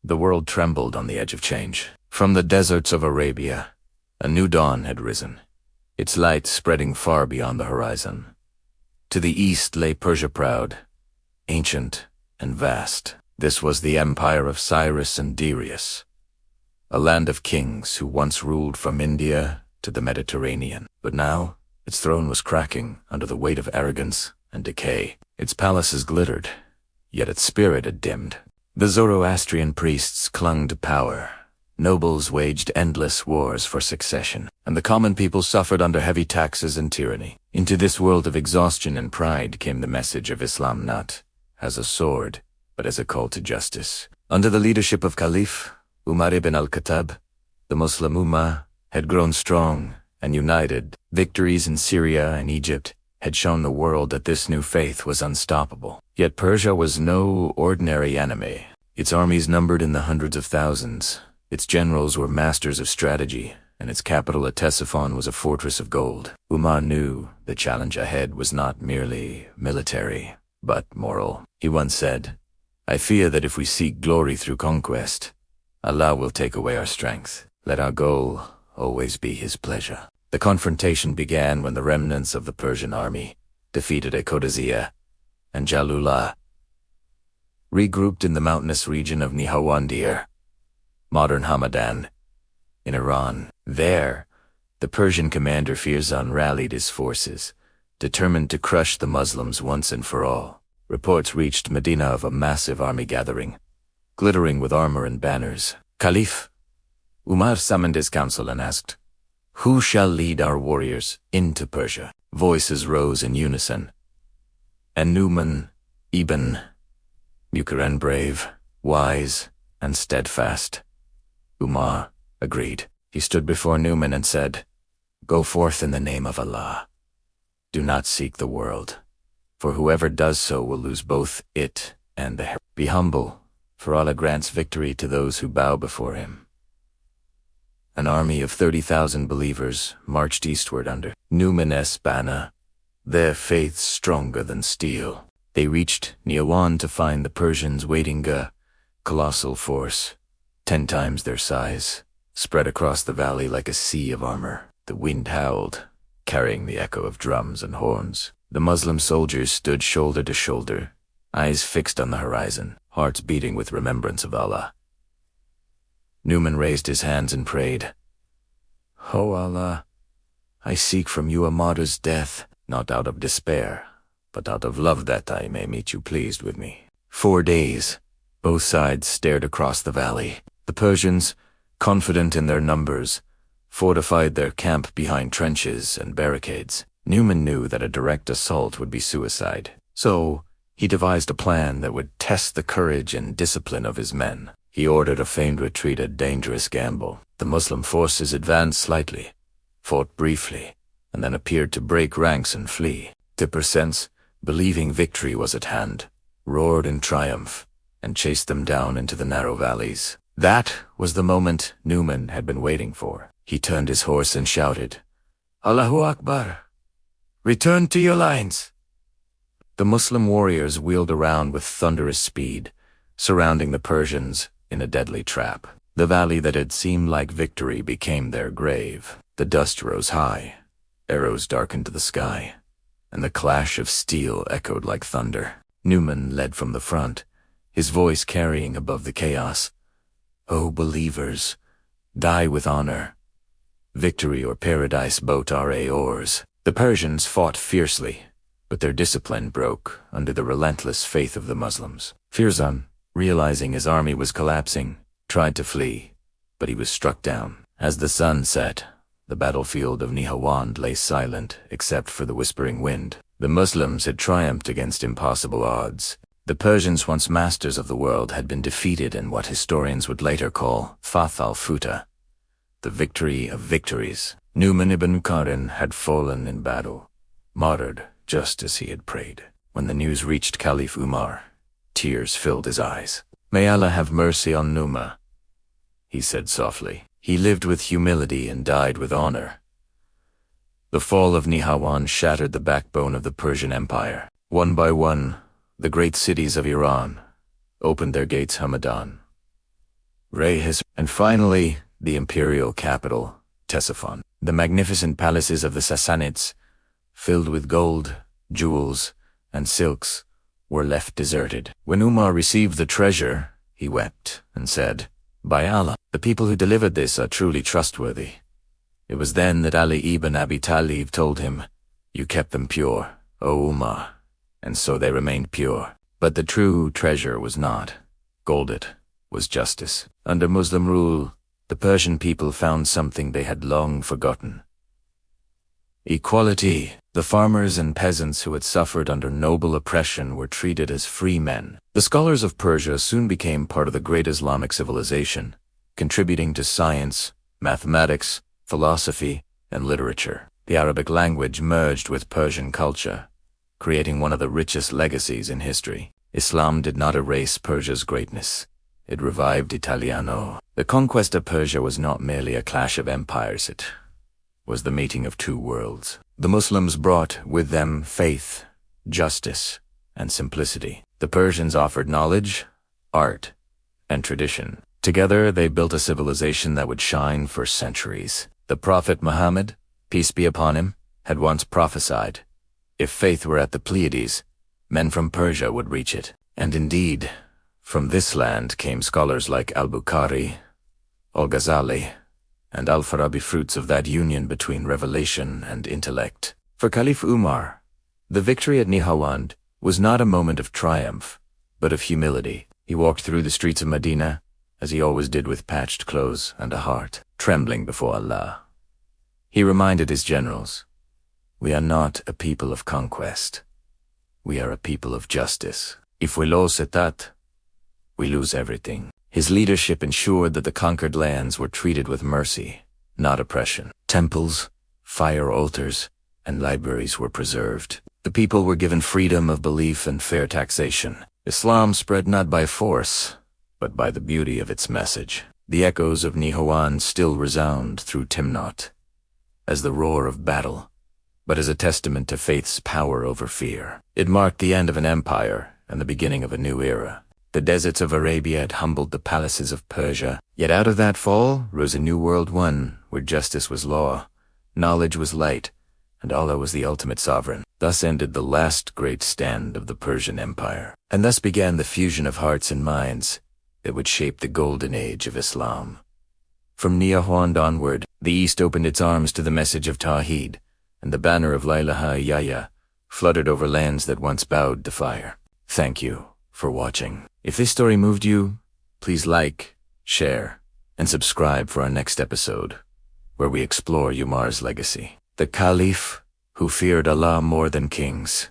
The world trembled on the edge of change. From the deserts of Arabia, a new dawn had risen, its light spreading far beyond the horizon. To the east lay Persia proud, ancient and vast. This was the empire of Cyrus and Darius, a land of kings who once ruled from India to the Mediterranean. But now, its throne was cracking under the weight of arrogance and decay. Its palaces glittered, yet its spirit had dimmed. The Zoroastrian priests clung to power, nobles waged endless wars for succession, and the common people suffered under heavy taxes and tyranny. Into this world of exhaustion and pride came the message of Islam, not as a sword, but as a call to justice. Under the leadership of Caliph Umar ibn al-Khattab, the Muslim Ummah had grown strong and united. Victories in Syria and Egypt had shown the world that this new faith was unstoppable. Yet Persia was no ordinary enemy. Its armies numbered in the hundreds of thousands. Its generals were masters of strategy, and its capital at Ctesiphon was a fortress of gold. Umar knew the challenge ahead was not merely military, but moral. He once said, "I fear that if we seek glory through conquest, Allah will take away our strength. Let our goal always be His pleasure." The confrontation began when the remnants of the Persian army, defeated at Qadisiyah and Jalula, regrouped in the mountainous region of Nihawand, modern Hamadan, in Iran. There, the Persian commander Firzan rallied his forces, determined to crush the Muslims once and for all. Reports reached Medina of a massive army gathering, glittering with armor and banners. Caliph Umar summoned his council and asked, "Who shall lead our warriors into Persia?" Voices rose in unison. Al-Nu'man ibn Muqarrin, brave, wise, and steadfast. Umar agreed. He stood before Nu'man and said, "Go forth in the name of Allah. Do not seek the world, for whoever does so will lose both it and the heart. Be humble, for Allah grants victory to those who bow before Him." An army of 30,000 believers marched eastward under Nu'man's banner, their faith stronger than steel. They reached Nihawand to find the Persians waiting, a colossal force, 10 times their size, spread across the valley like a sea of armor. The wind howled, carrying the echo of drums and horns. The Muslim soldiers stood shoulder to shoulder, eyes fixed on the horizon, hearts beating with remembrance of Allah. Nu'man raised his hands and prayed, "O Allah, I seek from you a martyr's death, not out of despair, but out of love, that I may meet you pleased with me." 4 days, both sides stared across the valley. The Persians, confident in their numbers, fortified their camp behind trenches and barricades. Nu'man knew that a direct assault would be suicide, so he devised a plan that would test the courage and discipline of his men. He ordered a feigned retreat, a dangerous gamble. The Muslim forces advanced slightly, fought briefly, and then appeared to break ranks and flee. The Persians, believing victory was at hand, roared in triumph and chased them down into the narrow valleys. That was the moment Nu'man had been waiting for. He turned his horse and shouted, "Allahu Akbar! Return to your lines!" The Muslim warriors wheeled around with thunderous speed, surrounding the Persians in a deadly trap. The valley that had seemed like victory became their grave. The dust rose high, arrows darkened the sky, and the clash of steel echoed like thunder. Nu'man led from the front, his voice carrying above the chaos, "O believers, die with honor. Victory or paradise both are ours." The Persians fought fiercely, but their discipline broke under the relentless faith of the Muslims. Firzan, realizing his army was collapsing, tried to flee, but he was struck down. As the sun set, the battlefield of Nihawand lay silent except for the whispering wind. The Muslims had triumphed against impossible odds. The Persians, once masters of the world, had been defeated in what historians would later call Fath al-Futa, the victory of victories. Nu'man ibn Muqarrin had fallen in battle, martyred just as he had prayed. When the news reached Caliph Umar, tears filled his eyes. "May Allah have mercy on Nu'man," he said softly. "He lived with humility and died with honor." The fall of Nihawand shattered the backbone of the Persian Empire. One by one, the great cities of Iran opened their gates Hamadan. Reyes, and finally, the imperial capital, Ctesiphon. The magnificent palaces of the Sassanids, filled with gold, jewels, and silks, were left deserted. When Umar received the treasure, he wept and said, "By Allah, the people who delivered this are truly trustworthy." It was then that Ali ibn Abi Talib told him, "You kept them pure, O Umar," and so they remained pure. But the true treasure was not gold, it was justice. Under Muslim rule, the Persian people found something they had long forgotten: equality. The farmers and peasants who had suffered under noble oppression were treated as free men. The scholars of Persia soon became part of the great Islamic civilization, contributing to science, mathematics, philosophy, and literature. The Arabic language merged with Persian culture, creating one of the richest legacies in history. Islam did not erase Persia's greatness. It revived Italiano. The conquest of Persia was not merely a clash of empires, it was the meeting of two worlds. The Muslims brought with them faith, justice, and simplicity. The Persians offered knowledge, art, and tradition. Together, they built a civilization that would shine for centuries. The Prophet Muhammad, peace be upon him, had once prophesied, if faith were at the Pleiades, men from Persia would reach it. And indeed, from this land came scholars like Al-Bukhari, Al-Ghazali, and Al-Farabi, fruits of that union between revelation and intellect. For Caliph Umar, the victory at Nihawand was not a moment of triumph, but of humility. He walked through the streets of Medina, as he always did, with patched clothes and a heart trembling before Allah. He reminded his generals, "We are not a people of conquest. We are a people of justice. If we lose that, we lose everything." His leadership ensured that the conquered lands were treated with mercy, not oppression. Temples, fire altars, and libraries were preserved. The people were given freedom of belief and fair taxation. Islam spread not by force, but by the beauty of its message. The echoes of Nihawand still resound through Timnot, as the roar of battle, but as a testament to faith's power over fear. It marked the end of an empire and the beginning of a new era. The deserts of Arabia had humbled the palaces of Persia, yet out of that fall rose a new world, one where justice was law, knowledge was light, and Allah was the ultimate sovereign. Thus ended the last great stand of the Persian Empire, and thus began the fusion of hearts and minds that would shape the golden age of Islam. From Nihawand onward, the East opened its arms to the message of Tawheed, and the banner of La ilaha illallah fluttered over lands that once bowed to fire. Thank you for watching. If this story moved you, please like, share, and subscribe for our next episode, where we explore Umar's legacy, the Caliph who feared Allah more than kings.